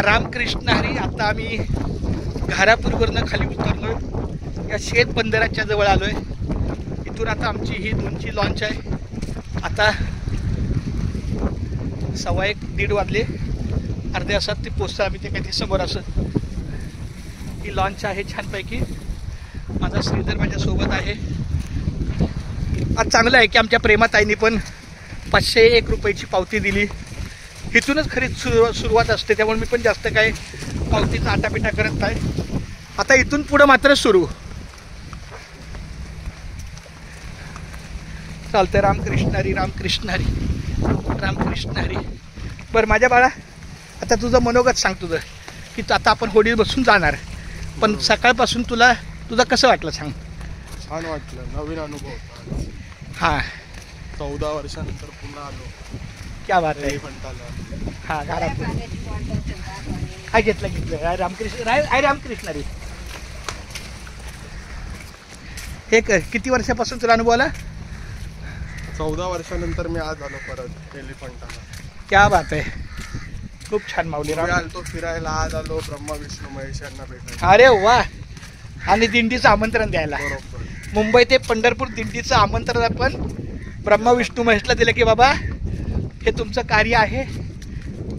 रामकृष्ण हरी. आता आम्ही घारापूरवरनं खाली उतरलो, या शेत बंदराच्या जवळ आलोय. इथून आता आमची ही 2ची लॉन्च आहे. आता 1:15-1:30 वाजले, अर्ध्या तासात ते पोचतं. आम्ही ते काही समोर असं ही लॉन्च आहे छानपैकी. माझा श्रीधर माझ्यासोबत आहे. आज चांगलं आहे की आमच्या प्रेमाताईंनी पण 501 रुपयाची पावती दिली. इथूनच खरी सुरुवात असते, त्यामुळे मी पण जास्त काय पावतीचा आटापिटा करत नाही. आता इथून पुढं मात्र सुरू चालतंय. रामकृष्ण हरी, रामकृष्ण हरी, रामकृष्ण हरी. बरं माझ्या बाळा, आता तुझं मनोगत सांग तुझं, की आता आपण होडीत बसून जाणार, पण सकाळपासून तुझं कसं वाटलं सांग. छान वाटलं, नवीन अनुभव होता. हां, 14 वर्षानंतर पुन्हा आलो. क्या बात आहे. एलिफंटाला. हां, घारापूर काय घेतलं राय रामकृष्ण हरी. हे किती वर्षापासून तुला अनुभव आला. 14 वर्षानंतर मी आज आलो परत एलिफंटाला. क्या बात आहे, खूप छान माऊली. आलतो फिरायला, आज आलो ब्रह्मा विष्णू महेश यांना भेटायला. अरे वा. आणि दिंडीचं आमंत्रण द्यायला, बरोबर. मुंबई ते पंढरपूर दिंडीचं आमंत्रण आपण ब्रह्मा विष्णू महेशला दिलं की बाबा हे तुमचं कार्य आहे,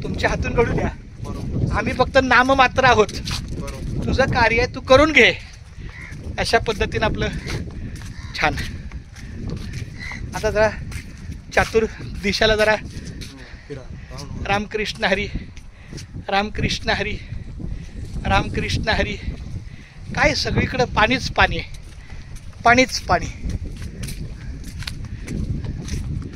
तुमच्या हातून घडू द्या. बरोबर. आम्ही फक्त नाममात्र आहोत, बरोबर. तुझं कार्य आहे, तू करून घे. अशा पद्धतीनं आपलं छान. आता जरा चातुर दिशाला जरा फिरा. रामकृष्ण हरी, रामकृष्ण हरी, रामकृष्ण हरी. काय सगळीकडं पाणीच पाणी, पाणीच पाणी.